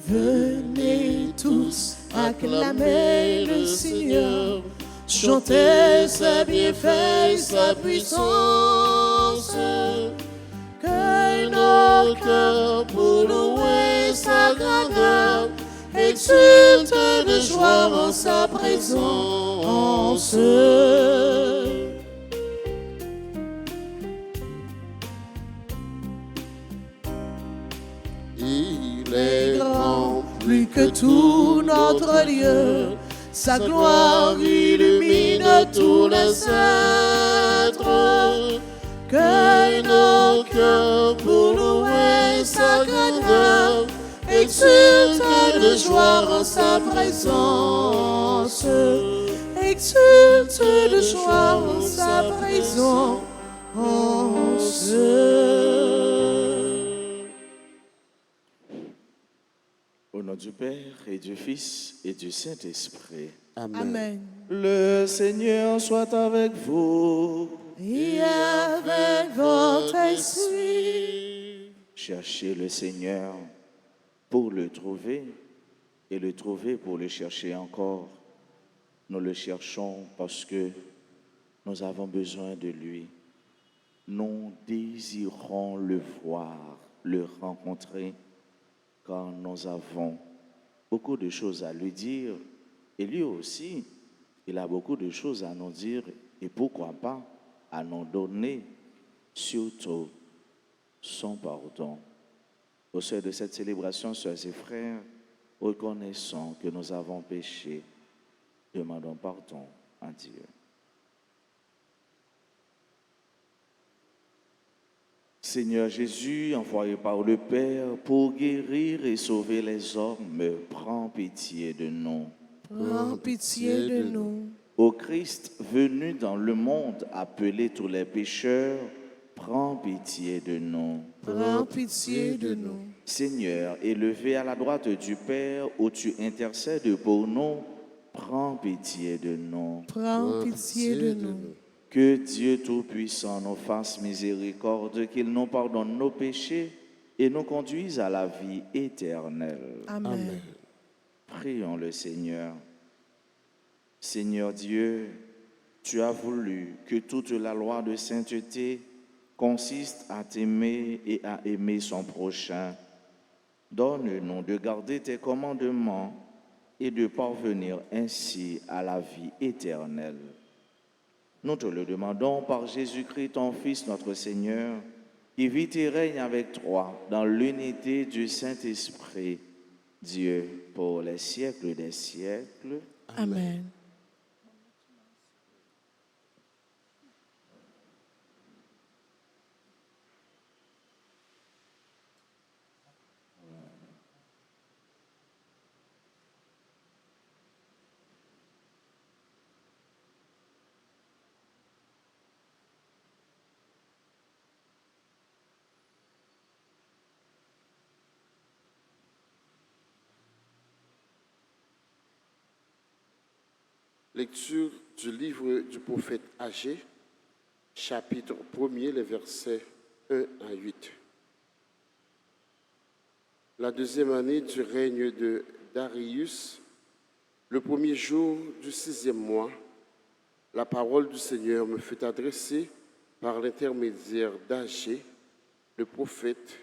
Venez tous acclamer le Seigneur, chantez ses bienfaits, sa puissance. Que nos cœurs pour louer sa grandeur exultent de joie en sa présence. Il est grand, plus que tout notre Dieu. Sa gloire illumine tous les êtres. Que nos cœurs pour louer sa grandeur exultent de joie en sa présence. Exultent de joie en sa présence. Au nom du Père et du Fils et du Saint-Esprit. Amen. Amen. Le Seigneur soit avec vous. Et avec votre esprit. Cherchez le Seigneur pour le trouver et le trouver pour le chercher encore. Nous le cherchons parce que nous avons besoin de lui. Nous désirons le voir, le rencontrer, car nous avons beaucoup de choses à lui dire. Et lui aussi, il a beaucoup de choses à nous dire et pourquoi pas à nous donner, surtout son pardon. Au sein de cette célébration, sœurs et frères, reconnaissons que nous avons péché. Demandons pardon à Dieu. Seigneur Jésus, envoyé par le Père pour guérir et sauver les hommes, prends pitié de nous. Prends pitié de nous. Ô Christ, venu dans le monde appeler tous les pécheurs, prends pitié de nous. Prends pitié de nous. Seigneur, élevé à la droite du Père, où tu intercèdes pour nous, prends pitié de nous. Prends pitié de nous. Que Dieu Tout-Puissant nous fasse miséricorde, qu'il nous pardonne nos péchés et nous conduise à la vie éternelle. Amen. Prions le Seigneur. Seigneur Dieu, tu as voulu que toute la loi de sainteté consiste à t'aimer et à aimer son prochain. Donne-nous de garder tes commandements et de parvenir ainsi à la vie éternelle. Nous te le demandons par Jésus-Christ, ton Fils, notre Seigneur, qui vit et règne avec toi dans l'unité du Saint-Esprit, Dieu, pour les siècles des siècles. Amen. Lecture du livre du prophète Agé, chapitre 1er, les versets 1 à 8. La deuxième année du règne de Darius, le premier jour du 6e mois, la parole du Seigneur me fut adressée par l'intermédiaire d'Agé, le prophète,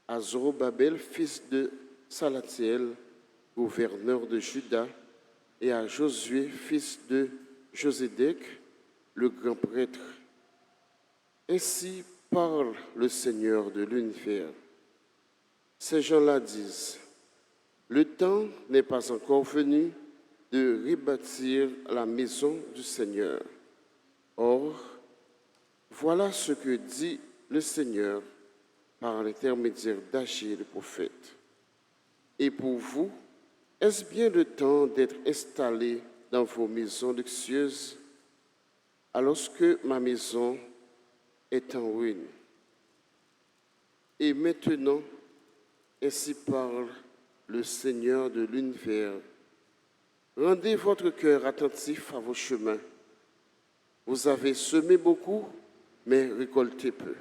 à Zorobabel, fils de Salatiel, gouverneur de Juda, et à Josué, fils de Josédek, le grand prêtre. Ainsi parle le Seigneur de l'univers. Ces gens-là disent, le temps n'est pas encore venu de rebâtir la maison du Seigneur. Or, voilà ce que dit le Seigneur par l'intermédiaire d'Agé le prophète. Et pour vous, est-ce bien le temps d'être installé dans vos maisons luxueuses, alors que ma maison est en ruine? Et maintenant, ainsi parle le Seigneur de l'univers. Rendez votre cœur attentif à vos chemins. Vous avez semé beaucoup, mais récolté peu.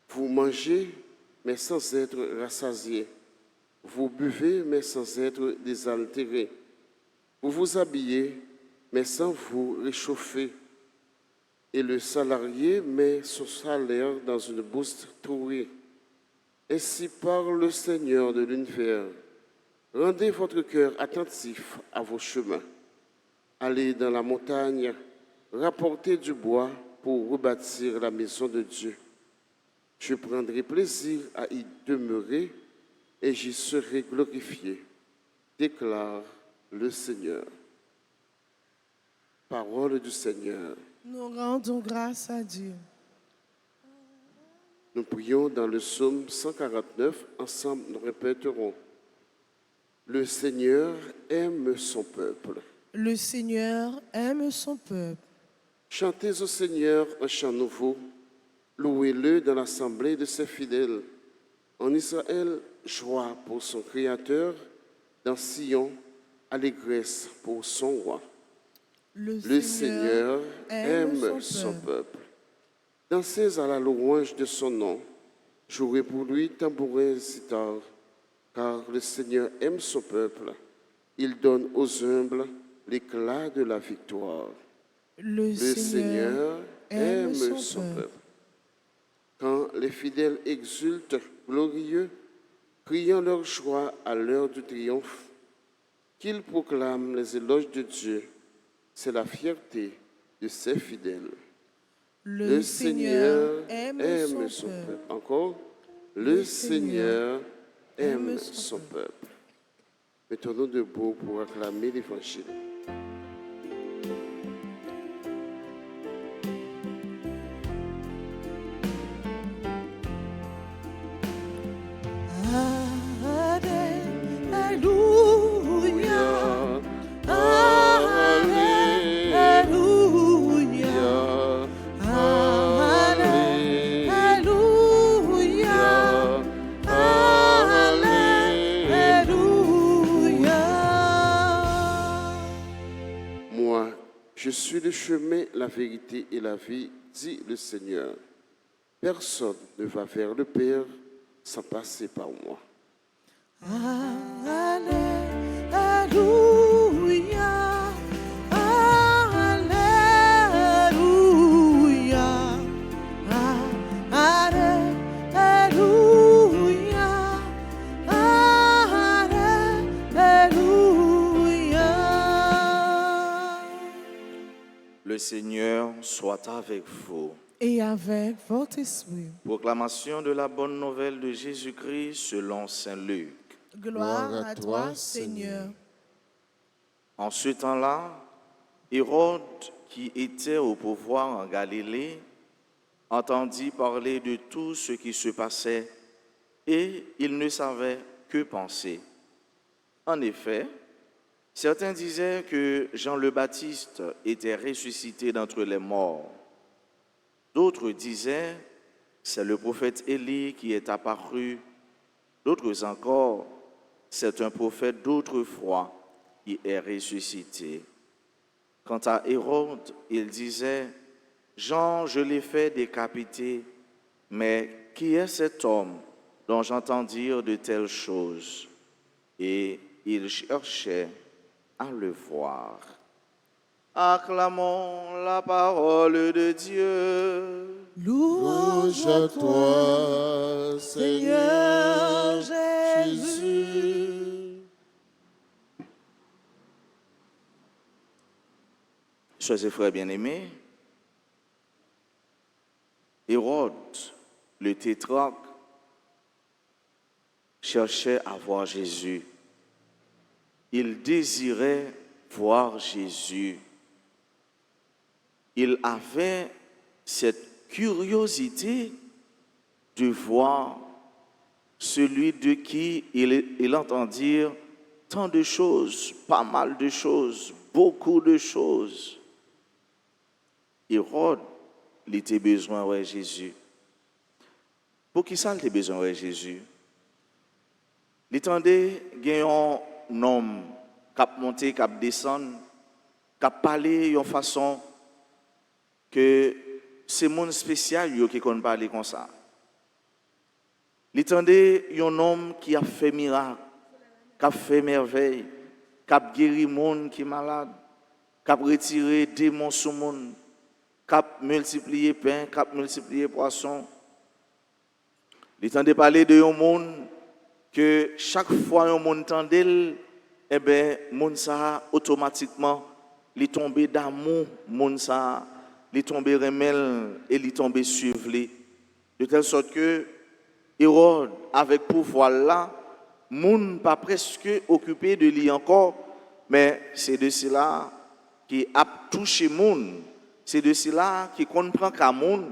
Vous mangez, mais sans être rassasiés. Vous buvez, mais sans être désaltérés. Vous vous habillez, mais sans vous réchauffer. Et le salarié met son salaire dans une bourse trouée. Ainsi parle le Seigneur de l'univers. Rendez votre cœur attentif à vos chemins. Allez dans la montagne, rapportez du bois pour rebâtir la maison de Dieu. Je prendrai plaisir à y demeurer et j'y serai glorifié, déclare le Seigneur. Parole du Seigneur. Nous rendons grâce à Dieu. Nous prions dans le psaume 149. Ensemble, nous répéterons. Le Seigneur aime son peuple. Le Seigneur aime son peuple. Chantez au Seigneur un chant nouveau. Louez-le dans l'assemblée de ses fidèles. En Israël, joie pour son Créateur. Dans Sion, allégresse pour son roi. Le Seigneur aime son peuple. Dansez à la louange de son nom. Jouez pour lui tambourin et sitar, car le Seigneur aime son peuple. Il donne aux humbles l'éclat de la victoire. Le Seigneur aime son peuple. Quand les fidèles exultent, glorieux, criant leur joie à l'heure du triomphe, qu'ils proclament les éloges de Dieu. C'est la fierté de ses fidèles. Le Seigneur aime son peuple. Encore, le Seigneur aime son peuple. Mettons-nous debout pour acclamer l'Évangile. Je suis le chemin, la vérité et la vie, dit le Seigneur. Personne ne va vers le Père sans passer par moi. Alléluia, Alléluia, Alléluia, Alléluia. Le Seigneur soit avec vous. Et avec votre esprit. Proclamation de la bonne nouvelle de Jésus-Christ selon saint Luc. Gloire à toi, Seigneur. En ce temps-là, Hérode, qui était au pouvoir en Galilée, entendit parler de tout ce qui se passait et il ne savait que penser. En effet, certains disaient que Jean le Baptiste était ressuscité d'entre les morts. D'autres disaient, c'est le prophète Élie qui est apparu. D'autres encore, c'est un prophète d'autrefois qui est ressuscité. Quant à Hérode, il disait, Jean, je l'ai fait décapiter, mais qui est cet homme dont j'entends dire de telles choses? Et il cherchait à le voir. Acclamons la parole de Dieu. Louange à toi, Seigneur Jésus. Chers et frères bien-aimés, Hérode, le tétrarque, cherchait à voir Jésus. Il désirait voir Jésus. Il avait cette curiosité de voir celui de qui il entend dire tant de choses, pas mal de choses, beaucoup de choses. Hérode, il était besoin de Jésus. Pour qui ça, il était besoin de Jésus? Il attendait qu'il y ait un homme qui a monté, qui a descendu, qui a parlé d'une façon que c'est monde spécial qui peut parler comme ça. Il attendait un homme qui a fait miracle, qui a fait merveille, qui a guéri monde qui est malade, qui a retiré démons sur le monde, qui a multiplié pain, qui a multiplié poisson. Il tente de parler de un monde que chaque fois un monde tendait, eh bien, monde ça automatiquement, il tombe d'amour, monde ça, il tombe remel et il tombe suivre. De telle sorte que Hérode, avec pouvoir là, monde pas presque occupé de lui encore, mais c'est de cela qui a touché monde, c'est de cela qui comprend qu'à monde,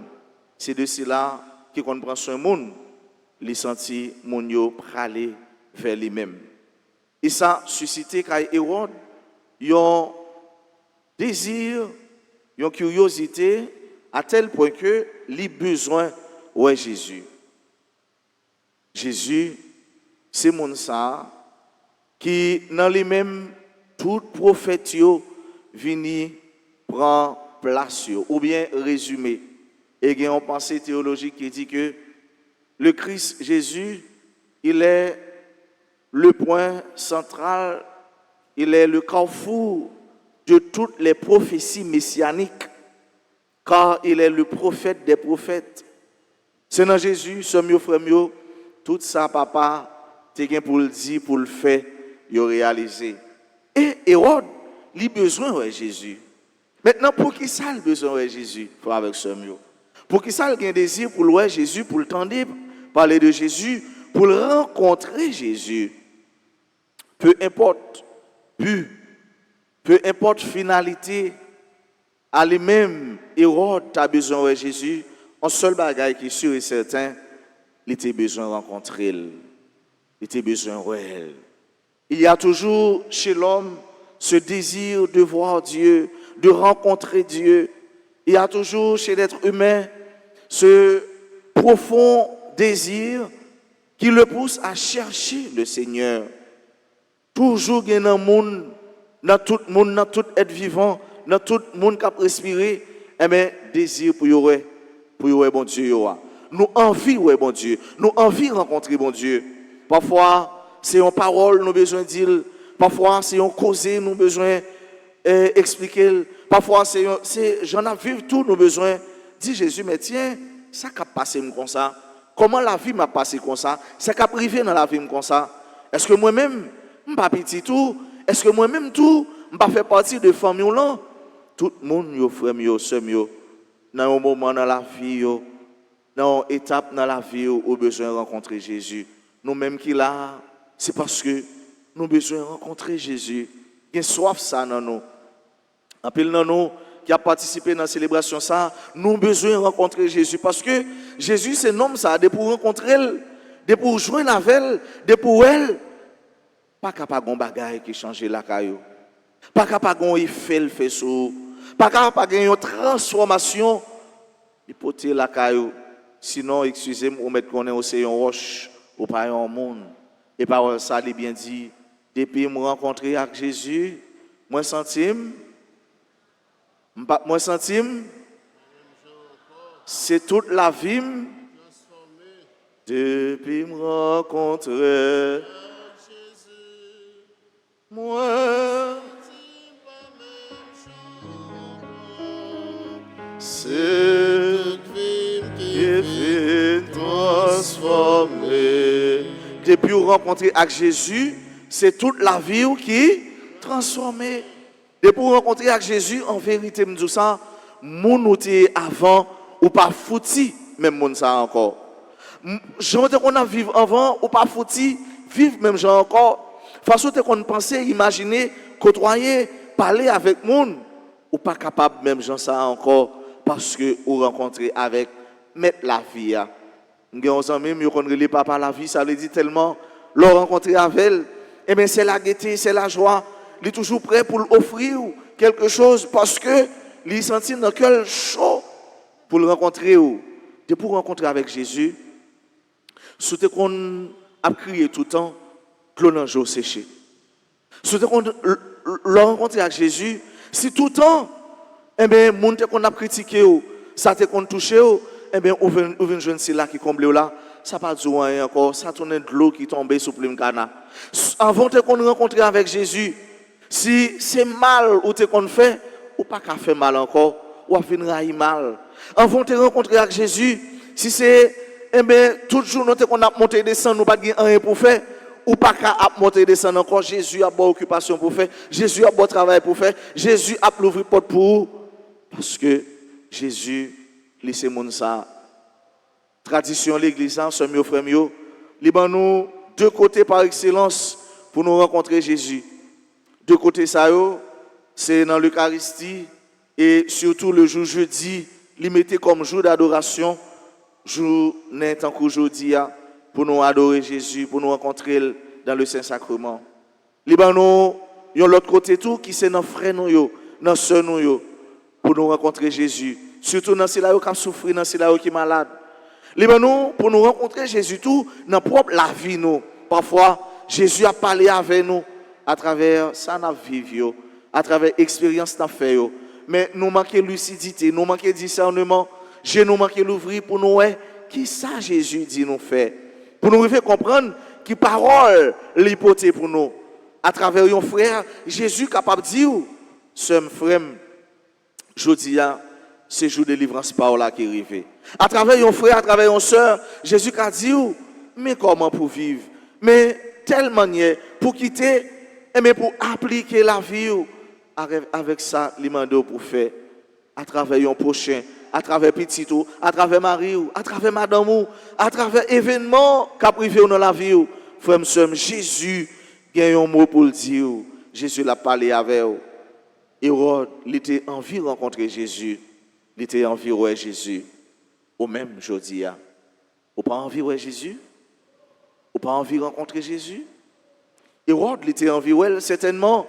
c'est de cela qui comprend son monde, les senti mon yo praler vers lui-même. Et ça suscité qu'à Hérode, un désir, une curiosité à tel point que il besoin ouais Jésus. Jésus, c'est mon ça qui dans les mêmes tout prophète yo vini prend place yo, ou bien résumé. Et il y a une pensée théologique qui dit que le Christ Jésus, il est le point central, il est le carrefour de toutes les prophéties messianiques, car il est le prophète des prophètes. C'est dans Jésus, ce mieux frère mieux, tout ça, papa, t'es gain pour le dire, pour le faire, il a réalisé. Et Hérode, il a besoin de Jésus. Maintenant, pour qui ça a besoin de Jésus, pour avec ce mieux? Pour qui ça a un désir pour le Jésus, pour le tendre, parler de Jésus, pour le rencontrer Jésus. Peu importe but, peu importe finalité, à lui-même, Hérode a besoin de Jésus. Un seul bagage qui est sûr et certain, il a besoin de rencontrer elle. Il a besoin de elle. Il y a toujours chez l'homme ce désir de voir Dieu, de rencontrer Dieu. Il y a toujours chez l'être humain ce profond désir qui le pousse à chercher le Seigneur. Toujours il y a un monde, dans tout le monde, dans tout être vivant, dans tout le monde qui a respiré, eh bien, désir pour y bon Dieu. Nous envie, bon Dieu. Nous envie rencontrer bon Dieu. Parfois, c'est une parole, nous avons besoin de dire. Parfois, c'est une cause, nous avons besoin d'expliquer. Parfois, j'en ai vu tout, nous avons besoin. Dit Jésus, mais tiens, ça qui a passé comme ça. Comment la vie m'a passé comme ça? Ça qui a privé dans la vie comme ça. Est-ce que moi-même, je ne suis pas petit tout? Est-ce que moi-même tout, je ne pas fait partie de famille là? Tout le monde, yo frère, yo sœur, dans un moment dans la vie, dans une étape dans la vie, au besoin de rencontrer Jésus. Nous-mêmes qui là, c'est parce que nous avons besoin de rencontrer Jésus. Il y a soif ça dans nous. En pile dans nous qui a participé dans la célébration ça, nous avons besoin de rencontrer Jésus. Parce que Jésus, c'est un homme ça, de pour rencontrer elle, de pour joindre avec elle, de pour elle. Pas capable de bagaille qui change la caillou. Pas capable de effet le faisceau. Pas capable de une transformation. Il peut tirer la caillou. Sinon, excusez-moi, on met qu'on est aussi un roche ou pas un monde. Et par ça, il est bien dit, depuis me rencontrer avec Jésus, moi centime, c'est toute la vie. Depuis me rencontrer, moi, c'est qui fait transformer. Depuis rencontrer avec Jésus, c'est toute la vie qui est transformée. Depuis rencontrer avec Jésus, en vérité, me dis ça, mon outil avant ou pas fouti, même mon ça encore. J'en qu'on a vivre avant ou pas fouti, vivre même gens encore. Façon qu'on pensait, imaginer, côtoyer, parler avec monde, ou pas capable même gens ça encore parce que vous rencontrez avec mettre la vie. Nous avons même mieux qu'on ne pas la vie, ça veut dire tellement le rencontrer avec elle, et bien c'est la gaieté, c'est la joie. Il est toujours prêt pour offrir quelque chose parce que il sentit dans le cœur chaud pour le rencontrer. Et pour rencontrer avec Jésus, c'était qu'on a crié tout le temps, clonangeau séché. C'était qu'on le rencontrer avec Jésus, si tout le temps, eh bien, monde qu'on a critiqué, ça te qu'on touché, eh bien, on vient jeune c'est là qui comble là, ça pas du rien encore, ça tourne de l'eau qui tombait sous plume cana. Avant de qu'on rencontre avec Jésus, si c'est mal ou te qu'on fait, ou pas qu'à faire mal encore, ou à venir mal. Avant de rencontrer avec Jésus, si c'est tout jour nous qu'on a monté et descendu, nous pas rien pour faire, ou pas qu'à monter et descendre encore, Jésus a bonne occupation pour faire, Jésus a bon travail pour faire, Jésus a l'ouvrir porte pour vous, parce que Jésus, laissez mon ça. Tradition l'église, ce mieux frère mieux, nous deux côtés par excellence pour nous rencontrer Jésus. Deux côtés ça c'est dans l'Eucharistie et surtout le jour jeudi, limité comme jour d'adoration, jour tant qu'aujourd'hui pour nous adorer Jésus, pour nous rencontrer dans le Saint-Sacrement. Nous yon l'autre côté tout qui c'est dans frère nous yo, dans sœur nous yo pour nous rencontrer Jésus. Surtout dans ceux-là qui souffrent, dans ceux-là qui sont malades. Nous pour nous rencontrer Jésus tout dans propre la vie nous. Parfois Jésus a parlé avec nous à travers ça nous vivons, à travers l'expérience nous fait. Mais nous manquons lucidité, nous manquons discernement, je nous manquons l'ouvrir pour nous qui ça Jésus dit nous fait. Pour nous faire comprendre qui parole l'hypothèse pour nous. À travers un frère, Jésus capable de dire, ce frère, je dis, c'est jour de délivrance par là qui arrive. À travers un frère, à travers une soeur, Jésus a dit, mais comment pour vivre? Mais telle manière, pour quitter, mais pour appliquer la vie, avec ça, il m'a pour faire. À travers un prochain, à travers petit, à travers Marie, à travers madame, à travers événements qui arrivent dans la vie. Frère, Jésus, il y a un mot pour le dire. Jésus l'a parlé avec eux. Hérode, il était envie de rencontrer Jésus. Il était envie de voir Jésus. Au même jeudi. Ou pas envie de voir Jésus? Ou pas envie de rencontrer Jésus? Hérode, il était envie de voir certainement.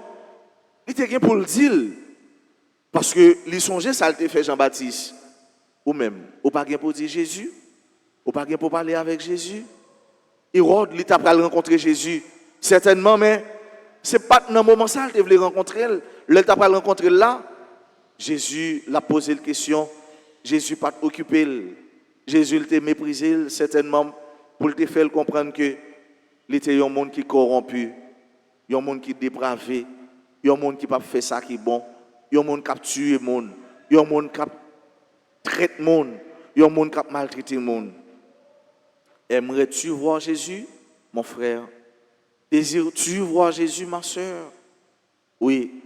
Il était bien pour le dire. Parce que il songeait ça le fait Jean-Baptiste. Ou même, ou pas bien pour dire Jésus? Ou pas bien pour parler avec Jésus? Hérode, il était prêt à rencontrer Jésus. Certainement, mais ce n'est pas dans le moment ça qu'il voulait rencontrer. Il était prêt à rencontrer là. Jésus l'a posé la question. Jésus pas occupé. Jésus l'a méprisé certainement pour te faire comprendre que il était un monde qui est corrompu, un monde qui est dépravé, un monde qui n'a pas fait ça qui est bon, un monde qui a tué le monde, un monde qui a traité le monde, un monde qui a maltraité le monde. Aimerais-tu voir Jésus, mon frère? Désires-tu voir Jésus, ma soeur? Oui,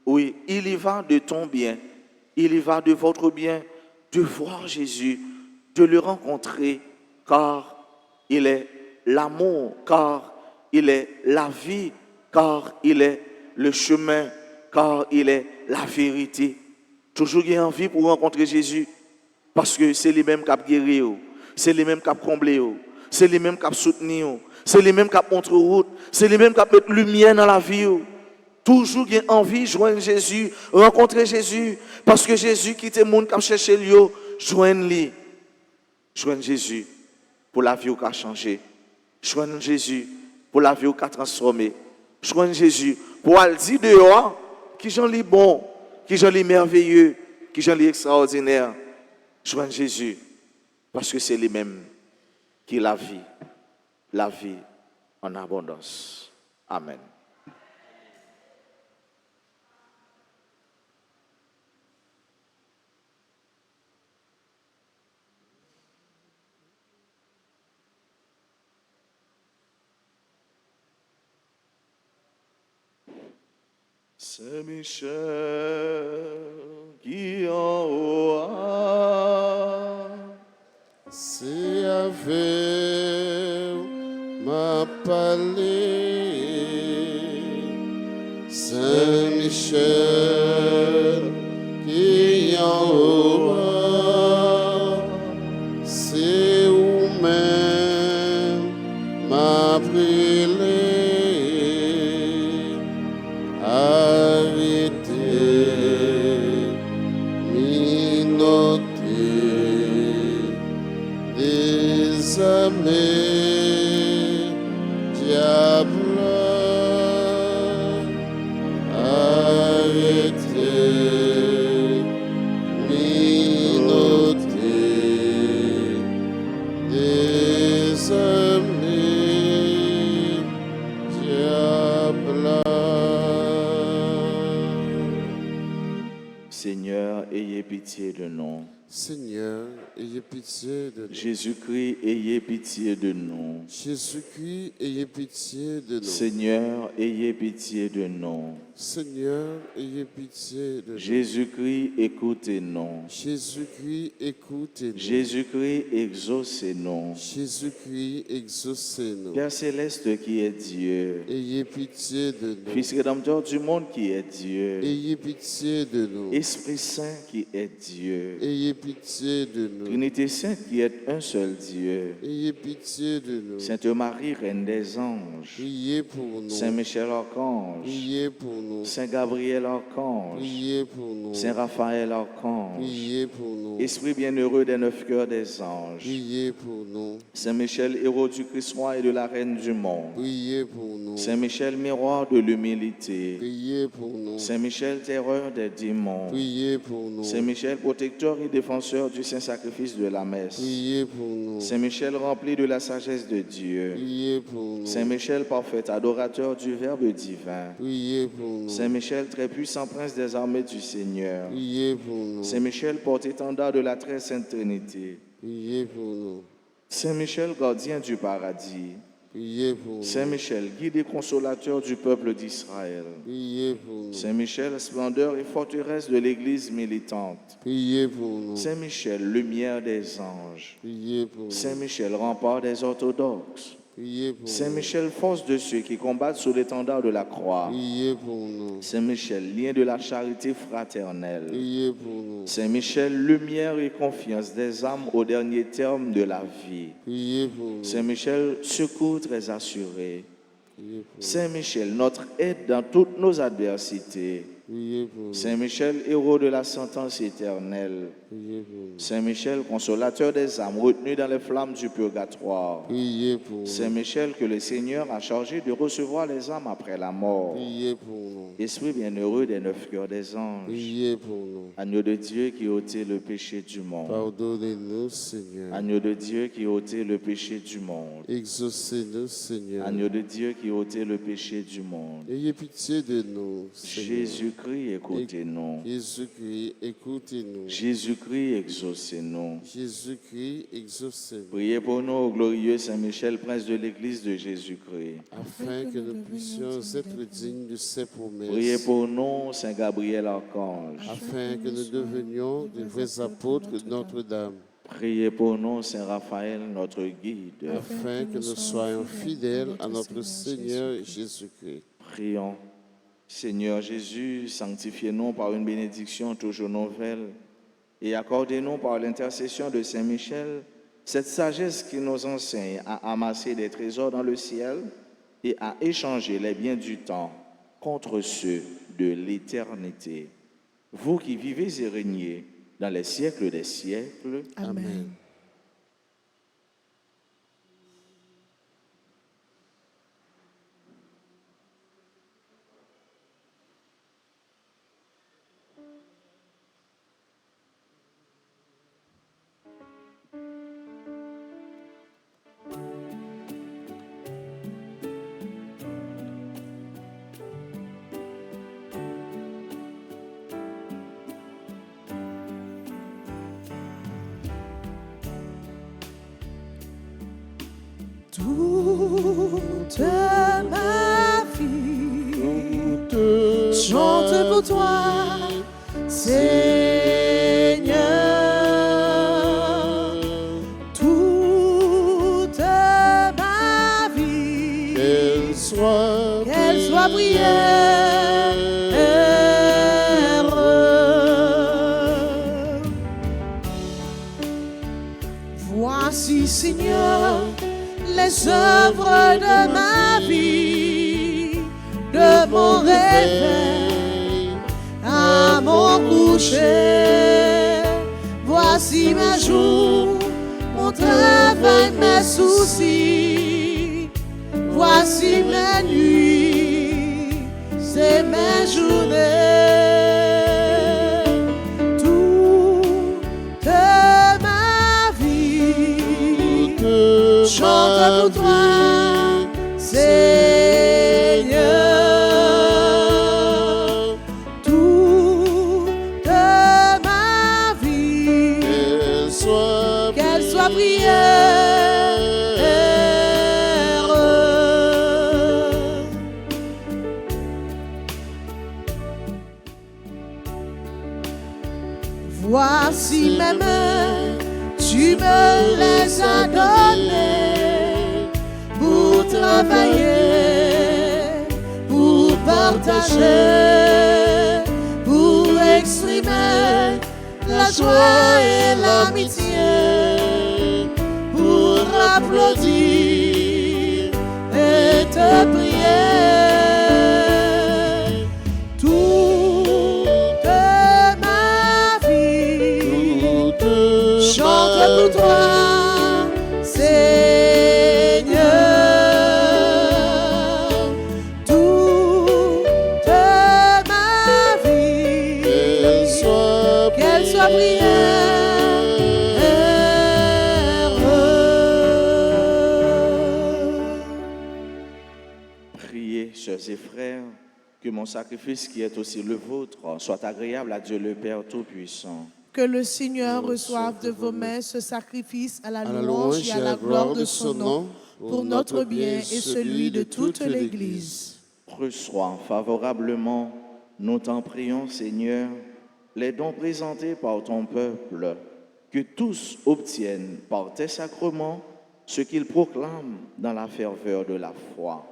oui, il y va de ton bien, il y va de votre bien, de voir Jésus, de le rencontrer, car il est l'amour, car il est la vie, car il est le chemin, car il est la vérité. Toujours j'ai envie pour rencontrer Jésus, parce que c'est lui-même qui a guéri, c'est lui-même qui a comblé, c'est lui-même qui a soutenu, c'est lui-même qui a montré route, c'est lui-même qui a mis lumière dans la vie. Toujours j'ai envie de joindre Jésus, rencontrer Jésus, parce que Jésus qui était le monde qui a cherché lui, joindre lui. Joindre Jésus pour la vie qui a changé. Joindre Jésus pour la vie qui a transformé. Joindre Jésus pour aller dire dehors qui j'en lis bon, qui j'en lis merveilleux, qui j'en lis extraordinaire. Joindre Jésus parce que c'est lui-même qui est la vie en abondance. Amen. Saint-Michel qui en haut, c'est avec ma palais, Saint-Michel qui en haut, c'est où-même ma brûlée. Diable, arrêtez, Seigneur, ayez pitié de nous. Seigneur, ayez pitié de nous. Jésus-Christ, ayez pitié de nous. Jésus-Christ, ayez pitié de nous. Seigneur, ayez pitié de nous. Seigneur, ayez pitié de nous. Jésus-Christ, écoutez-nous. Jésus-Christ, écoutez-nous. Jésus-Christ, exaucez-nous. Jésus-Christ, exaucez-nous. Père céleste qui est Dieu, Ayez pitié de nous. Fils rédempteur du monde qui est Dieu, Ayez pitié de nous. Esprit Saint qui est Dieu, Ayez pitié de nous. Trinité Sainte qui est un seul Dieu, Ayez pitié de nous. Sainte Marie, Reine des anges, Priez pour nous. Saint Michel Archange, Priez pour nous. Saint Gabriel Archange, Priez pour nous. Saint Raphaël Archange, Priez pour nous. Esprit bienheureux des 9 cœurs des anges, Priez pour nous. Saint Michel, héros du Christ roi et de la Reine du monde, Priez pour nous. Saint Michel, miroir de l'humilité, Priez pour nous. Saint Michel, terreur des démons, Priez pour nous. Saint Michel, protecteur et défenseur du saint sacrifice de la messe, Priez pour nous. Saint Michel, rempli de la sagesse de Dieu, Priez pour nous. Saint Michel, parfait adorateur du Verbe divin, Priez pour nous. Saint Michel, très puissant prince des armées du Seigneur, Priez pour nous. Saint Michel, porte-étendard de la très sainte Trinité, Priez pour nous. Saint Michel, gardien du paradis, Priez pour nous. Saint Michel, guide et consolateur du peuple d'Israël, Priez pour nous. Saint Michel, splendeur et forteresse de l'Église militante, Priez pour nous. Saint Michel, lumière des anges, Priez pour nous. Saint Michel, rempart des orthodoxes, Priez pour Saint nous. Michel, force de ceux qui combattent sous l'étendard de la croix, Priez pour nous. Saint Michel, lien de la charité fraternelle, Priez pour nous. Saint Michel, lumière et confiance des âmes au dernier terme de la vie, Priez pour nous. Saint Michel, secours très assuré, Priez pour nous. Saint Michel, notre aide dans toutes nos adversités, Priez pour nous. Saint Michel, héros de la sentence éternelle, Priez pour nous. Saint Michel, consolateur des âmes retenues dans les flammes du purgatoire, Priez pour nous. Saint Michel, que le Seigneur a chargé de recevoir les âmes après la mort, Priez pour nous. Esprit bienheureux des 9 cœurs des anges, Priez pour nous. Agneau de Dieu qui ôtait le péché du monde, Pardonnez-nous, Seigneur. Agneau de Dieu qui ôtait le péché du monde, Exaucez-nous, Seigneur. Agneau de Dieu qui ôtait le péché du monde, Ayez pitié de nous, Seigneur. Jésus-Christ, écoutez-nous. Jésus-Christ, écoutez-nous. Jésus-Christ, exaucez-nous. Jésus-Christ, exaucez-nous. Priez pour nous, ô glorieux Saint Michel, prince de l'Église de Jésus-Christ. Afin que nous puissions être dignes de ses promesses. Priez pour nous, Saint Gabriel Archange. Afin que nous devenions de vrais apôtres de Notre-Dame. Priez pour nous, Saint Raphaël, notre guide. Afin que nous soyons fidèles à notre Seigneur Jésus-Christ. Prions. Seigneur Jésus, sanctifiez-nous par une bénédiction toujours nouvelle et accordez-nous par l'intercession de Saint Michel cette sagesse qui nous enseigne à amasser des trésors dans le ciel et à échanger les biens du temps contre ceux de l'éternité. Vous qui vivez et régnez dans les siècles des siècles. Amen. Toute ma vie chante pour toi, Seigneur. Toute ma vie, Qu'elle soit prière. Voici, Seigneur, les œuvres de ma vie, de mon réveil à mon coucher. Voici mes jours, mon travail, mes soucis. Voici mes nuits, c'est mes journées. Toute ma vie chante pour toi, Seigneur. Toute Voici mes mains, tu me les as données pour travailler, pour partager, pour exprimer la joie et l'amitié, pour applaudir et te prier. Toute ma vie chante pour toi, Seigneur. Toute ma vie, qu'elle soit Priez, chers et frères, que mon sacrifice qui est aussi le vôtre soit agréable à Dieu le Père Tout-Puissant. Que le Seigneur reçoive de vos mains ce sacrifice à la louange et à la gloire de son nom, pour notre bien et celui de toute l'Église. Reçois favorablement, nous t'en prions, Seigneur, les dons présentés par ton peuple, que tous obtiennent par tes sacrements ce qu'ils proclament dans la ferveur de la foi.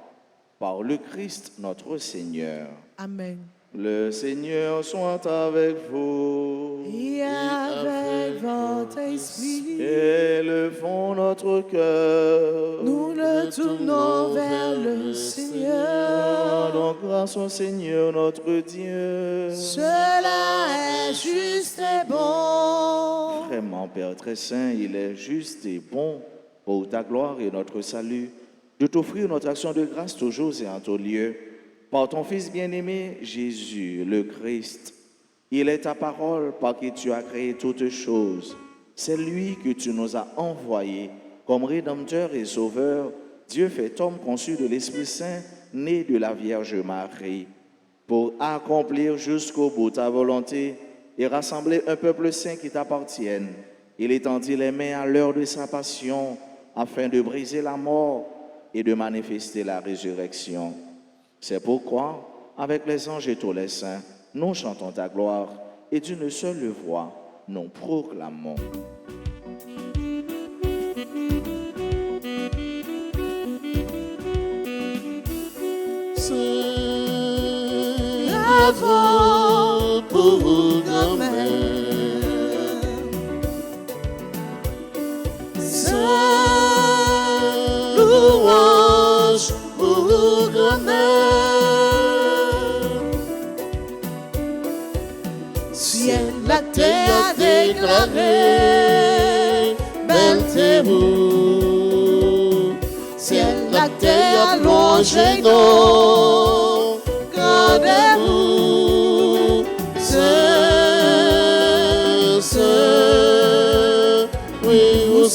Par le Christ notre Seigneur. Amen. Le Seigneur soit avec vous. Et avec votre esprit, Élevons notre cœur. nous le tournons vers le Seigneur. Rendons grâce au Seigneur notre Dieu. Cela est juste et bon. Vraiment, Père très saint, il est juste et bon pour ta gloire et notre salut de t'offrir notre action de grâce toujours et en tout lieu. Par ton Fils bien-aimé, Jésus, le Christ, il est ta parole par qui tu as créé toutes choses. C'est lui que tu nous as envoyé comme Rédempteur et Sauveur. Dieu fait homme conçu de l'Esprit Saint, né de la Vierge Marie, pour accomplir jusqu'au bout ta volonté et rassembler un peuple saint qui t'appartienne. Il étendit les mains à l'heure de sa passion afin de briser la mort et de manifester la résurrection. C'est pourquoi, avec les anges et tous les saints, nous chantons ta gloire et d'une seule voix, nous proclamons. Bravo pour grand-mère. Louange pour grand-mère. Ciel, la terre a déclaré, belle t'es vous. Ciel, la terre a longé non, gardez-vous. Oui, vous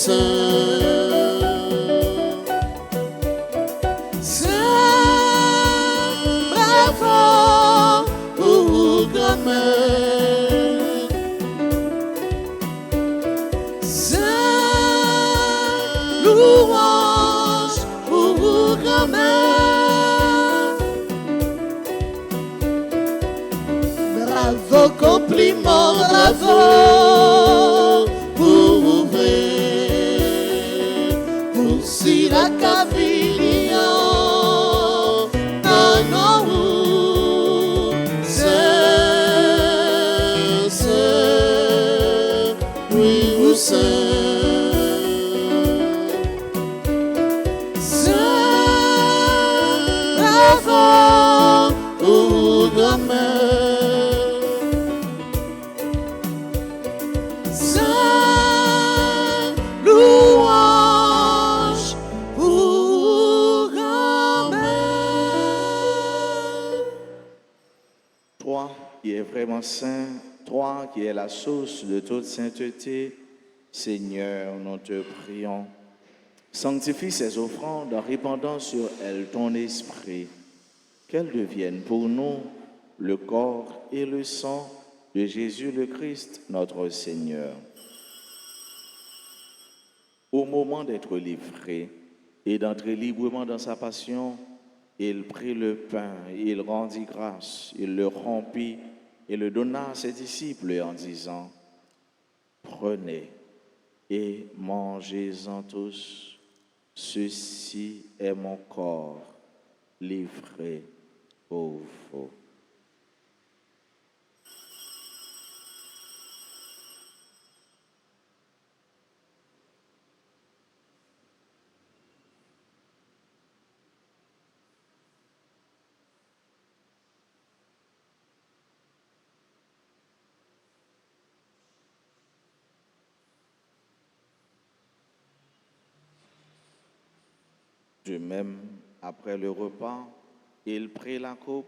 bravo pour grand-mère. Louange pour grand-mère. Bravo, compliment, bravo pour ouvrir. Pour si la cavillon. Bravo pour grand-mère. Louange pour grand-mère. Toi qui es vraiment saint, toi qui es la source de toute sainteté, Seigneur, nous te prions. Sanctifie ces offrandes en répandant sur elles ton esprit, qu'elles deviennent pour nous le corps et le sang de Jésus le Christ, notre Seigneur. Au moment d'être livré et d'entrer librement dans sa passion, il prit le pain, il rendit grâce, il le rompit et le donna à ses disciples en disant: Prenez et mangez-en tous. Ceci est mon corps livré pour vous. De même, après le repas, il prit la coupe.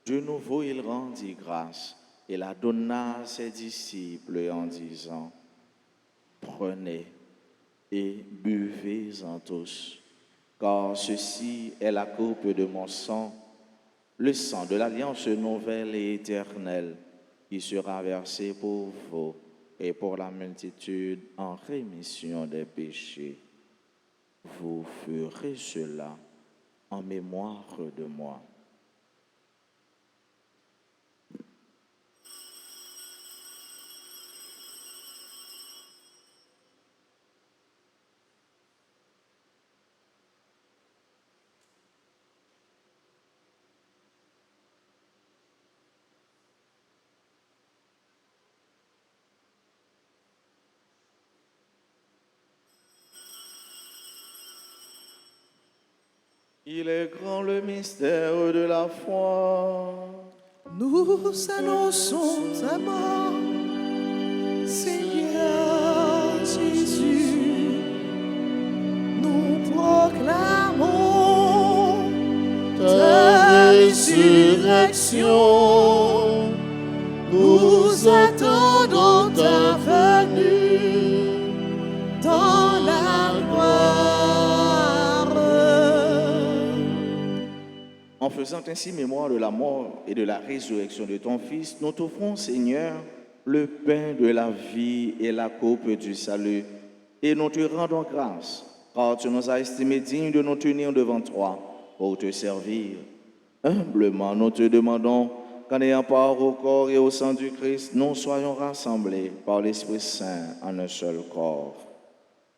De nouveau, il rendit grâce et la donna à ses disciples en disant, prenez et buvez-en tous, car ceci est la coupe de mon sang, le sang de l'alliance nouvelle et éternelle, qui sera versé pour vous et pour la multitude en rémission des péchés. Vous ferez cela en mémoire de moi. Il est grand le mystère de la foi. Nous annonçons ta mort, Seigneur Jésus. Nous proclamons ta résurrection. Nous attendons ta venue dans la gloire. En faisant ainsi mémoire de la mort et de la résurrection de ton Fils, nous t'offrons, Seigneur, le pain de la vie et la coupe du salut. Et nous te rendons grâce, car tu nous as estimés dignes de nous tenir devant toi pour te servir. Humblement, nous te demandons qu'en ayant part au corps et au sang du Christ, nous soyons rassemblés par l'Esprit Saint en un seul corps.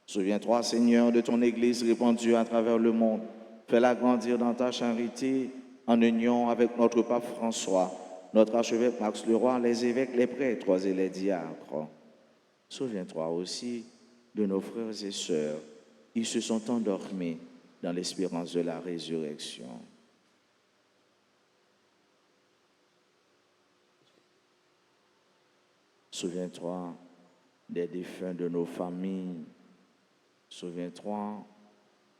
Souviens-toi, Seigneur, de ton Église répandue à travers le monde. Fais-la grandir dans ta charité en union avec notre pape François, notre archevêque Max Leroy, les évêques, les prêtres et les diacres. Souviens-toi aussi de nos frères et sœurs qui se sont endormis dans l'espérance de la résurrection. Souviens-toi des défunts de nos familles. Souviens-toi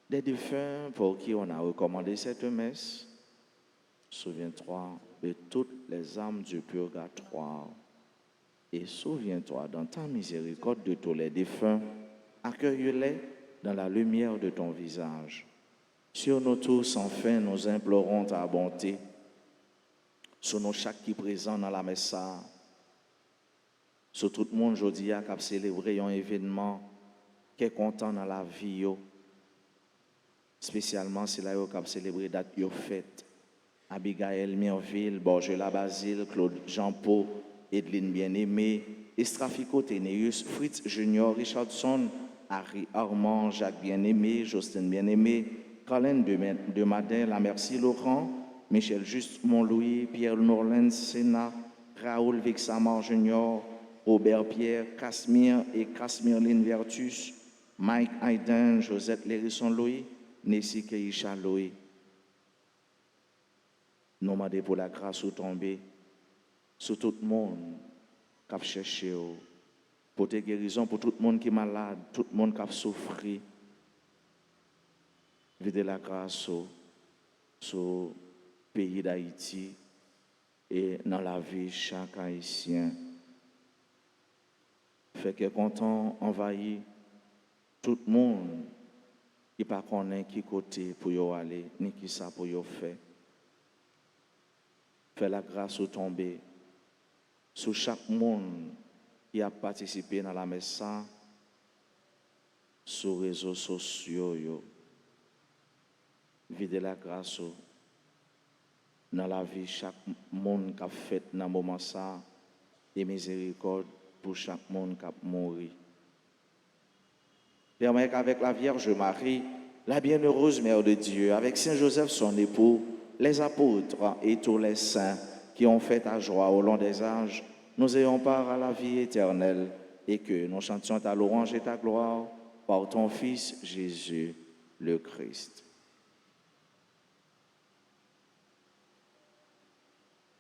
des défunts pour qui on a recommandé cette messe. Souviens-toi de toutes les âmes du purgatoire. Et souviens-toi dans ta miséricorde de tous les défunts. Accueille-les dans la lumière de ton visage. Sur nous tous, enfin, nous implorons ta bonté. Sur nous chaque qui est présent dans la messe, sur tout le monde aujourd'hui qui a célébré un événement qui est content dans la vie. Spécialement si là yo cap célébrer date yo fête. Abigail Mirville, Borgela Basile, Claude Jean-Paul, Edline Bien-Aimé, Estrafico Ténéus, Fritz Junior, Richardson, Harry Armand, Jacques Bien-Aimé, Justin Bien-Aimé, Colin de Madin, La Merci Laurent, Michel Juste Montlouis, Pierre Norland Sénat, Raoul Vixamar Junior, Robert Pierre, Casimir et Casimir Vertus, Mike Hayden, Josette Lérisson Louis, Nessie Keisha Louis. Nous demandons pour la grâce ou tomber sur tout le monde qui a cherché, pour tes guérisons, pour tout le monde qui est malade, tout le monde qui a souffert. Videz la grâce sur le pays d'Haïti et dans la vie de chaque Haïtien. Fait que content envahir tout le monde qui ne connaît pas qui côté pour y aller, ni qui ça pour y faire. Fait la grâce au tomber sur chaque monde qui a participé dans la messe, sur les réseaux sociaux. Videz la grâce dans la vie chaque monde qui a fait dans ce moment ça et miséricorde pour chaque monde qui a mouru. Permets qu'avec la Vierge Marie, la bienheureuse Mère de Dieu, avec Saint Joseph son époux, les apôtres et tous les saints qui ont fait ta joie au long des âges, nous ayons part à la vie éternelle et que nous chantions ta louange et ta gloire par ton Fils Jésus le Christ.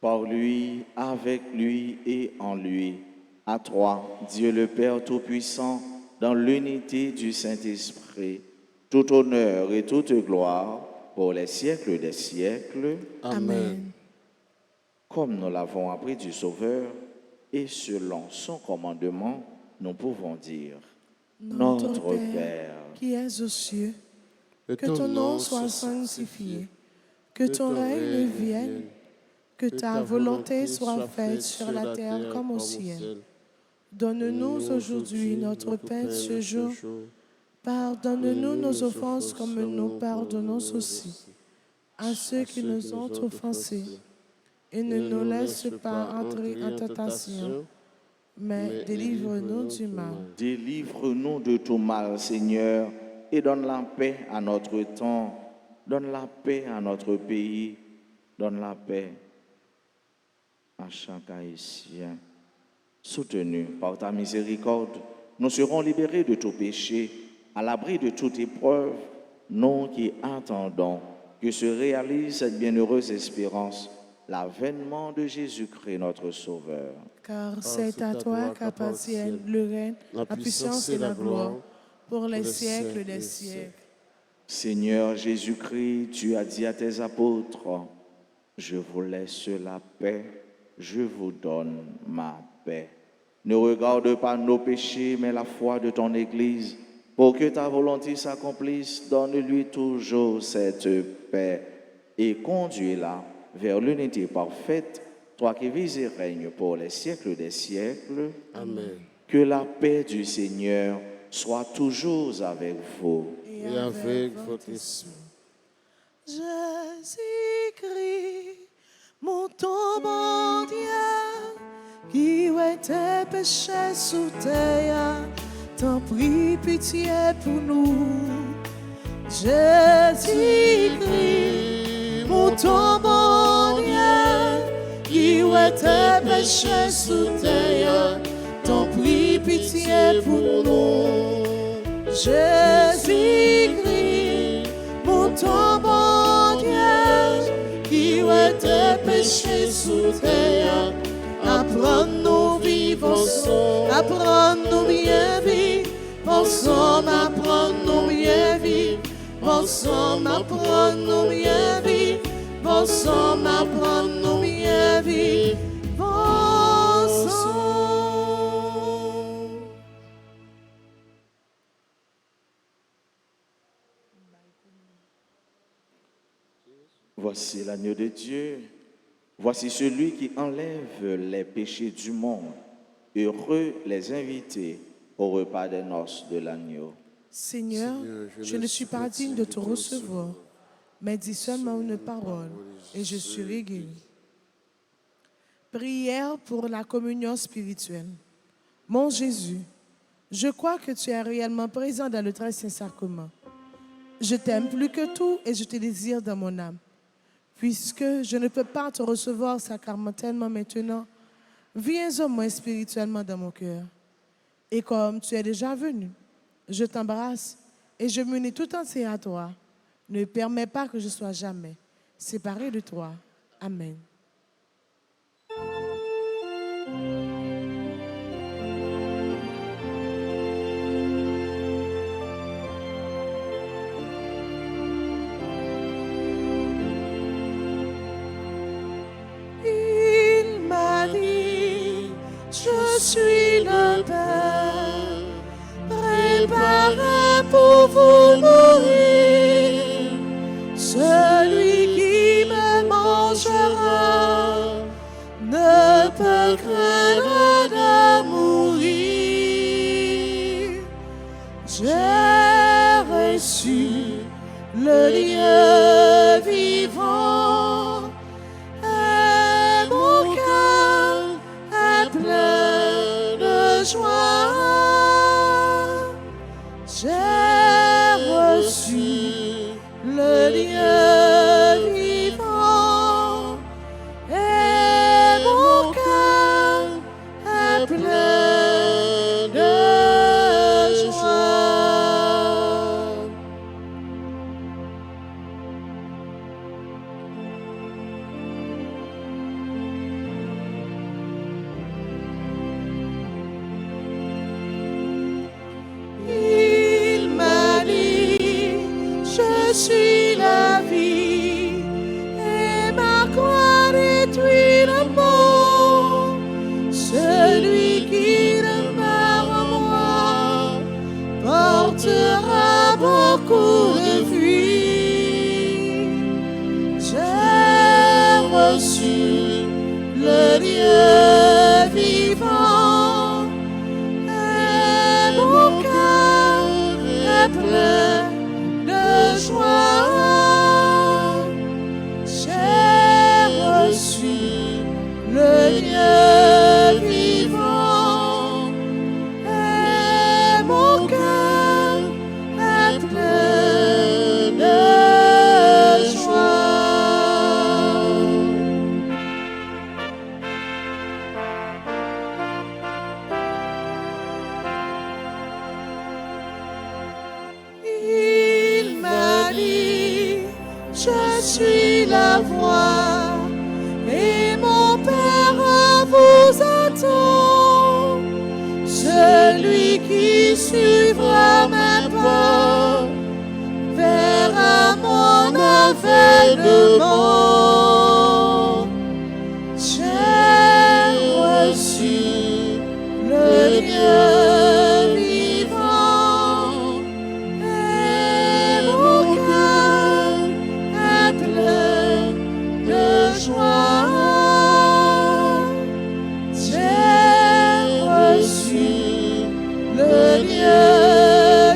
Par lui, avec lui et en lui, à toi, Dieu le Père Tout-Puissant, dans l'unité du Saint-Esprit, tout honneur et toute gloire pour les siècles des siècles. Amen. Comme nous l'avons appris du Sauveur, et selon son commandement, nous pouvons dire, Notre Père, qui es aux cieux, que ton nom soit sanctifié, que ton règne vienne, que ta volonté soit faite sur la terre comme au ciel. Donne-nous aujourd'hui notre pain de ce jour. Pardonne-nous nos offenses comme nous pardonnons aussi à ceux qui nous ont offensés. Et ne nous laisse pas entrer en tentation, mais délivre-nous du mal. Délivre-nous de tout mal, Seigneur, et donne la paix à notre temps, donne la paix à notre pays, donne la paix à chaque Haïtien. Soutenu par ta miséricorde, nous serons libérés de tout péché, à l'abri de toute épreuve, nous qui attendons que se réalise cette bienheureuse espérance, l'avènement de Jésus-Christ, notre Sauveur. Car c'est à toi qu'appartiennent le règne, la puissance et la gloire, pour les siècles des siècles. Seigneur Jésus-Christ, tu as dit à tes apôtres, je vous laisse la paix, je vous donne ma paix. Ne regarde pas nos péchés, mais la foi de ton Église. Pour que ta volonté s'accomplisse, donne-lui toujours cette paix et conduis-la vers l'unité parfaite, toi qui vis et règnes pour les siècles des siècles. Amen. Que la paix du Seigneur soit toujours avec vous. Et avec votre esprit. Jésus-Christ, mon bon Dieu, qui était péché sous terre, t'en prie pitié pour nous. Jésus-Christ, mon bon Dieu, qui était péché sous terre, t'en prie pitié pour nous. Jésus-Christ, mon bon Dieu, qui était péché sous terre, apprends-nous vivre ensemble, apprends-nous bien vivre ensemble, apprends-nous bien vivre ensemble, apprends-nous bien vivre ensemble, apprends-nous bien vivre ensemble. Voici l'agneau de Dieu. Voici celui qui enlève les péchés du monde. Heureux les invités au repas des noces de l'agneau. Seigneur, je ne suis pas digne de te recevoir, mais dis seulement une parole et je serai guéri. Prière pour la communion spirituelle. Mon Jésus, je crois que tu es réellement présent dans le très saint sacrement. Je t'aime plus que tout et je te désire dans mon âme. Puisque je ne peux pas te recevoir sacramentellement maintenant, viens au moins spirituellement dans mon cœur. Et comme tu es déjà venu, je t'embrasse et je m'unis tout entier à toi. Ne permets pas que je sois jamais séparé de toi. Amen. Je suis le Père, préparé pour vous nourrir. Celui qui me mangera ne peut craindre de mourir. J'ai reçu le Dieu vivant et mon cœur est plein de reçu le Dieu vivant, et mon cœur est plein de joie. J'ai reçu le Dieu vivant, et mon cœur est plein de joie. Il m'a dit, je suis la voie, et mon Père vous attend. Celui qui suivra mes pas verra mon avènement. J'ai reçu le Dieu vivant, et mon cœur est plein de joie. J'ai reçu le Dieu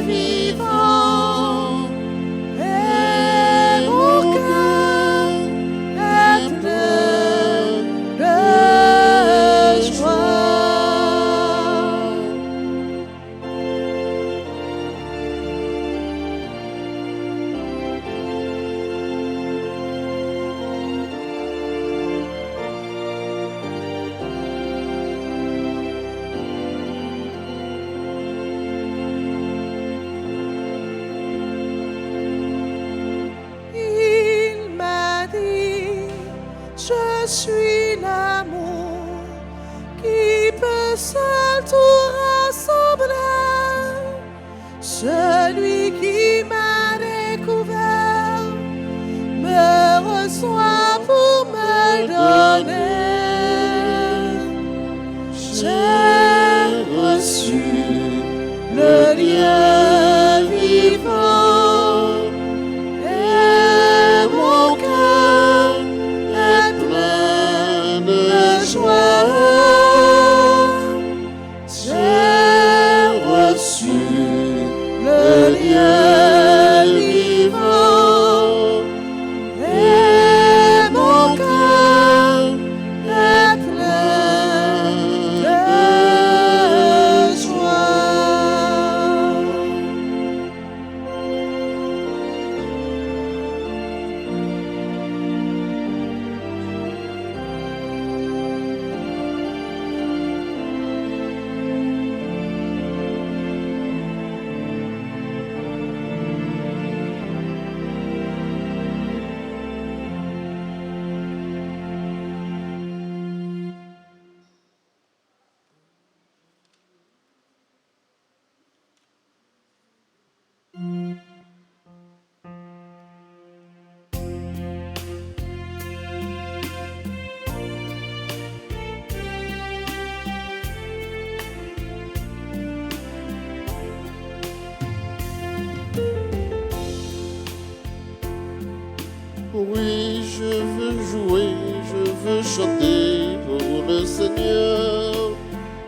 vivant, et mon cœur est plein de joie. Il m'a dit, je suis l'amour qui peut seul tout rassembler. Celui qui m'a découvert me reçoit pour me donner. J'ai reçu le Dieu vivant, et mon cœur est plein de joie. J'ai reçu le Dieu vivant, et mon cœur est plein de joie. Oui, je veux jouer, je veux chanter pour le Seigneur,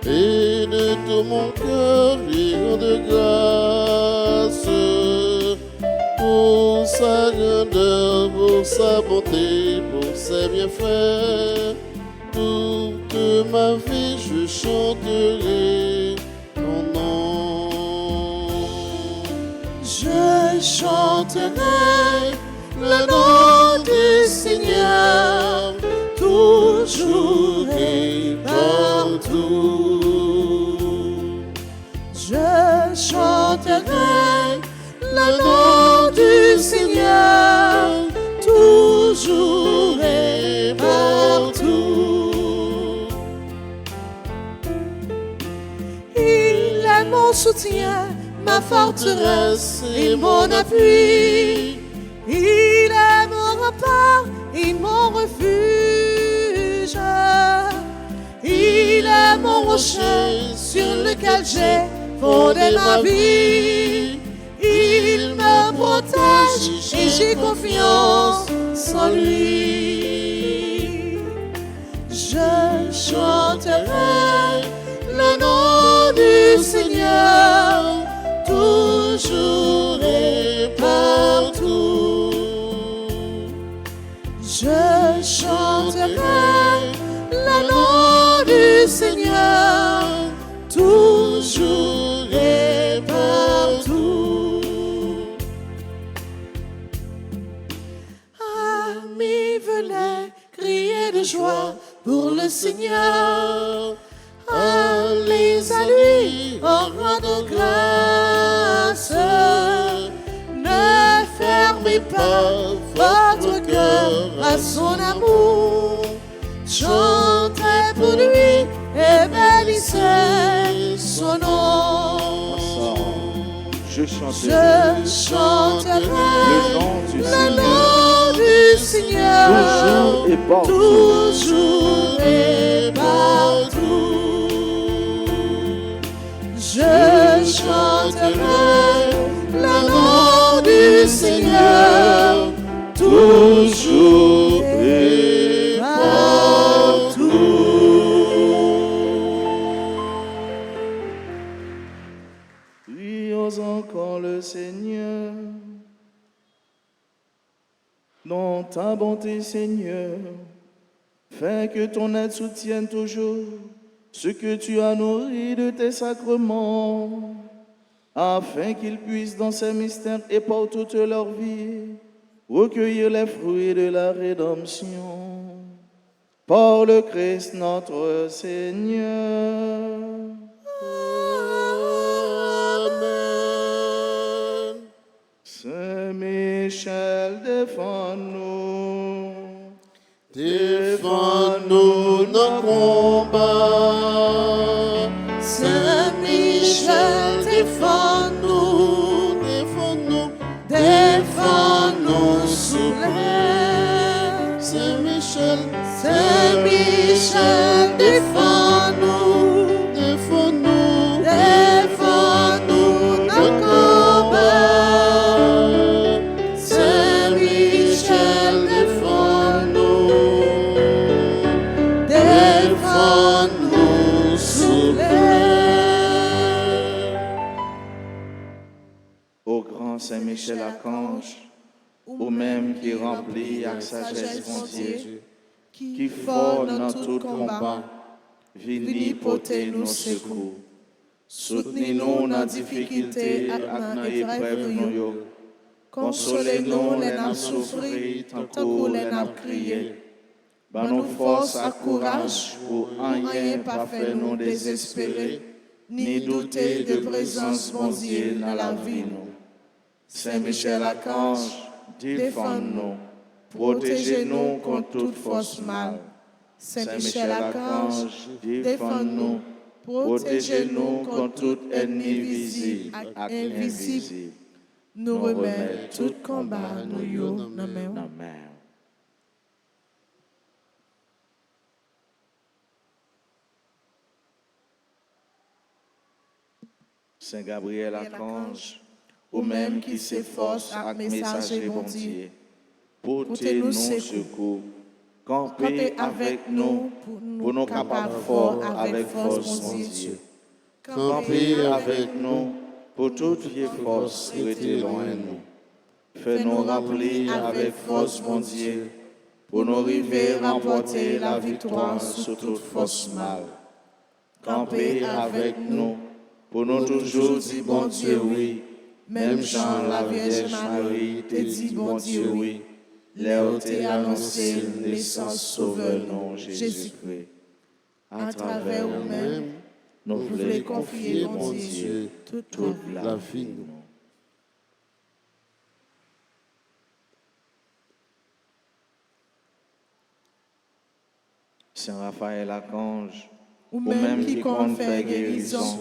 et de tout mon cœur lui rendre grâce pour sa grandeur, pour sa bonté, pour ses bienfaits. Toute ma vie je chanterai ton nom. Je chanterai le nom du Seigneur, toujours et partout. Je chanterai le nom du Seigneur, toujours et partout. Il est mon soutien, ma forteresse et mon appui. Il est mon rempart et mon refuge. Il est mon rocher sur lequel j'ai fondé ma vie. Il me protège et j'ai confiance en lui. chanterai le nom du Seigneur, toujours et partout. Amis, venez crier de joie pour le Seigneur. Allez à lui en rendant grâce. Ne fermez pas votre cœur à son amour. Chantez pour lui et bénissez son nom. Je chanterai le nom du Seigneur, toujours et partout. Je chanterai le nom du Seigneur, toujours et partout. Prions encore le Seigneur. Dans ta bonté, Seigneur, fais que ton aide soutienne toujours ce que tu as nourri de tes sacrements, afin qu'ils puissent dans ces mystères et par toute leur vie recueillir les fruits de la rédemption. Par le Christ notre Seigneur. Amen. Saint Michel, défends-nous. Défends-nous nos combats. Saint Michel, défends-nous, Défends-nous. défends-nous sous l'air. Saint Michel. Saint Michel, défends-nous, Défends-nous. défends-nous nos combats. Saint Michel, défends-nous, défends-nous sous l'air. Ô grand Saint Michel Archange, ou même qui remplit avec sagesse bon Dieu, qui fort dans tout combat, vini porter nos secours. Soutenez-nous dans difficulté et dans épreuve nous. Consolez-nous les n'a souffrir, tant que les n'a crié. Ban nous force et courage pour rien pas faire nous désespérer, ni douter de présence bon Dieu dans la vie nous. Saint Michel Archange, défends-nous, protégez-nous contre toute force mal. Saint Michel Archange, défends-nous, protégez-nous contre tout ennemi visible et invisible. Nous remettons tout combat, nous yo, dans main. Amen. Saint Gabriel Archange, ou même qui s'efforce à messager bon Dieu, portez-nous secours, campez avec nous, pour nous capables fort avec force bon Dieu. Campez avec nous, pour toute vieille force rester loin de nous. Fais-nous remplir avec force bon Dieu, pour nous arriver à remporter la victoire sur toute force mal. Campez avec nous, pour nous toujours dire bon Dieu oui, même Jean la Vierge Marie te dit bon Dieu oui, leur t'est annoncé naissance sauveur non Jésus-Christ. À travers nous-mêmes, nous voulons confier bon Dieu toute la vie. Saint Raphaël Archange, Ou même qui confère guérison,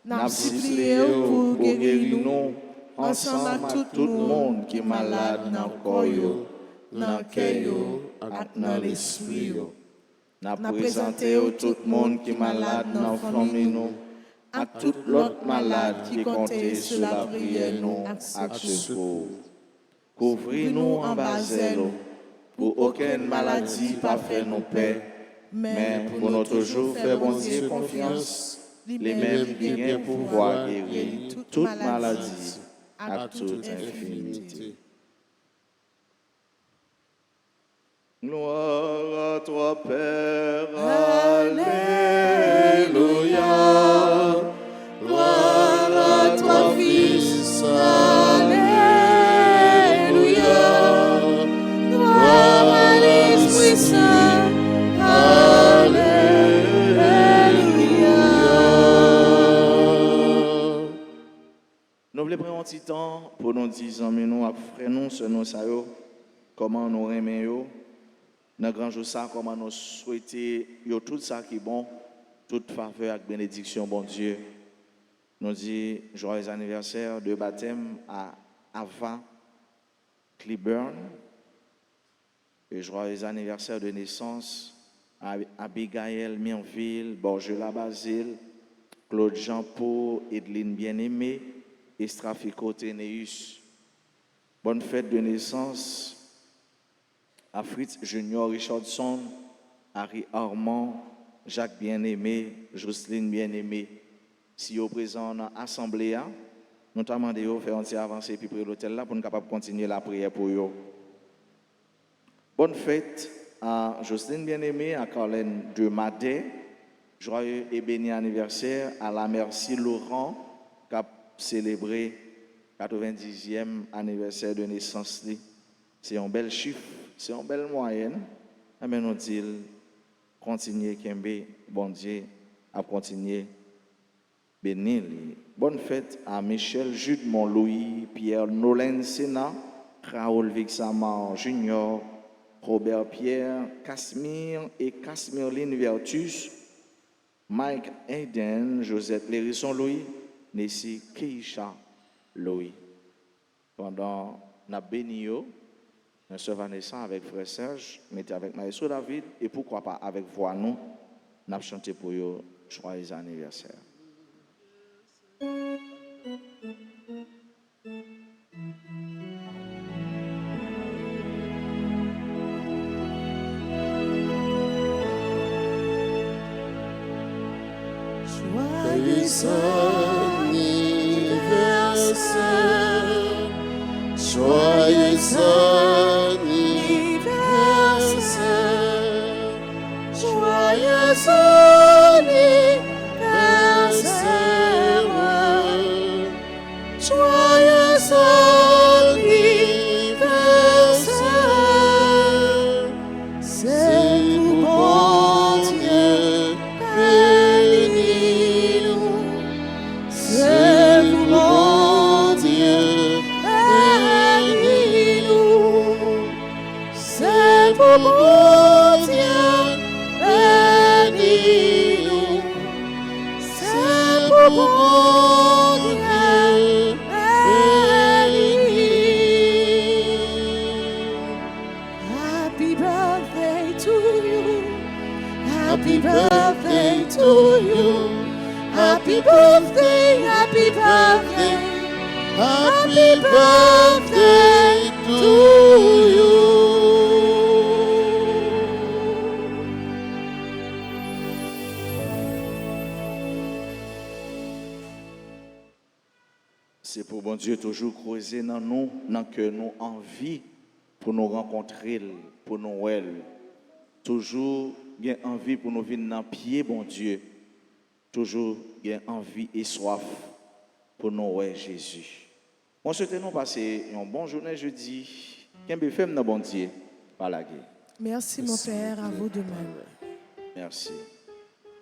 n'a supplié pour guérir nous, ensemble à tout le monde qui est malade dans le corps, dans le cœur et dans l'esprit. n'a présenté tout le monde qui est malade dans la famille nous, à tout l'autre malade qui comptait sur la prière nous, à secours. Couvrez-nous en bas zèle, pour aucune maladie pas faire nos paix, mais pour nous toujours faire bon Dieu confiance, les mêmes qui ont pouvoir guérir toute maladie à toute infirmité. Gloire à toi, Père. Alléluia. Gloire à toi, Fils. Alléluia. Gloire à l'Esprit Saint. Alléluia. Nous voulons prendre un petit temps pour nous dire, mais nous, frères, nous, ce nous, ça, comment nous aimons, dans le grand jour, ça, comment nous souhaitons, tout ça qui est bon, toute faveur et bénédiction, bon Dieu. Nous disons joyeux anniversaire de baptême à Ava Cleburne et joyeux anniversaire de naissance à Abigail Mirville, Borgela Basile, Claude Jean-Paul, Edline Bien-Aimé, Estrafico Ténéus. Bonne fête de naissance à Fritz Junior Richardson, Harry Armand, Jacques Bien-Aimé, Jocelyne Bien-Aimé. Si vous êtes présent dans l'Assemblée, nous t'avons demandé de faire un petit avancée puis pour l'hôtel là pour nous capable continuer la prière pour vous. Bonne fête à Jocelyne Bien-Aimé, à Carlène de Madet. Joyeux et béni anniversaire à la Merci Laurent qui a célébré 90e anniversaire de naissance. C'est un bel chiffre, c'est une belle moyenne. Mais nous disons, continuez Kembe, bon Dieu, à continuer bénir. Bonne fête à Michel Jude Montlouis, Pierre Nolen Sénat, Raoul Vixamar Junior, Robert Pierre, Casimir et Casmirline Vertus, Mike Hayden, Josette Lérisson Louis, Nessie Keisha Louis. Pendant la bénio, nous sommes Vanessa avec Frère Serge, mettez avec Maestro David et pourquoi pas avec voix nous, nous avons chanté pour eux joyeux anniversaire. Joyeux anniversaire, joyeux anniversaire, joyeux anniversaire, joyeux anniversaire, c'est pour bon Dieu bénis-nous, c'est pour bon Dieu bénis-nous, c'est pour bon Dieu bénis-nous, c'est pour bon Dieu bénis-nous. Happy birthday to you. Happy birthday to you. Happy birthday, happy birthday. Happy birthday to you. C'est pour bon Dieu toujours creuser dans nous, dans que nous envie pour nous rencontrer, pour nous voir. Toujours bien envie pour nous venir dans pied, bon Dieu. Toujours bien envie et soif pour nous voir Jésus. On souhaite nous passer une bonne journée jeudi. Qu'un fait dans bon Dieu. Par la guerre. Merci, mon Père, à vous de même. Merci.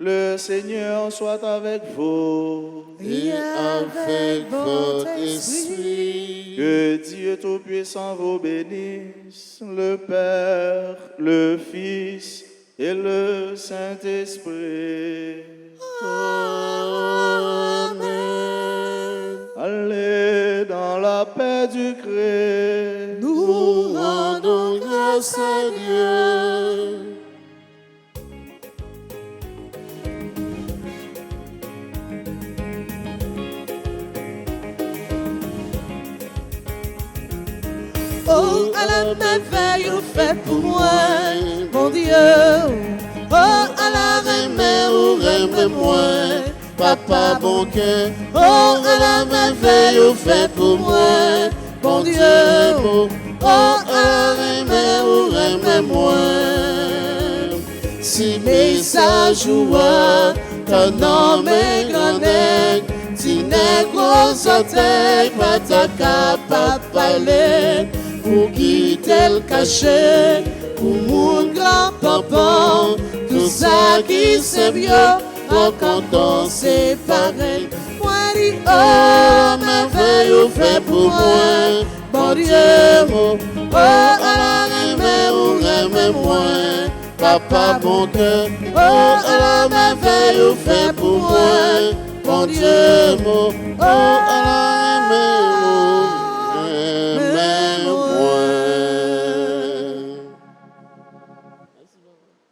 Le Seigneur soit avec vous. Et avec votre esprit. Que Dieu Tout-Puissant vous bénisse, le Père, le Fils et le Saint-Esprit. Amen. Allez dans la paix du Christ. Nous rendons grâce à Dieu. Oh, à la merveille faite pour moi, mon Dieu. Oh, à la Remets moi, papa bon cœur. Oh, à la merveille faite pour moi, bon Dieu. Oh, oh, remets-moi. Si message ou ton nom est grand nègre, si nègre sortait, pas ta capable parler, pour quitter le cachet, pour mon grand-papa, tout ça qui c'est vieux, quand on s'est séparé. Moi dis, oh, merveille ou fait pour moi, bon Dieu, oh, remets-moi. Papa, bon cœur, oh, la merveille ou fait pour moi, bon Dieu, oh,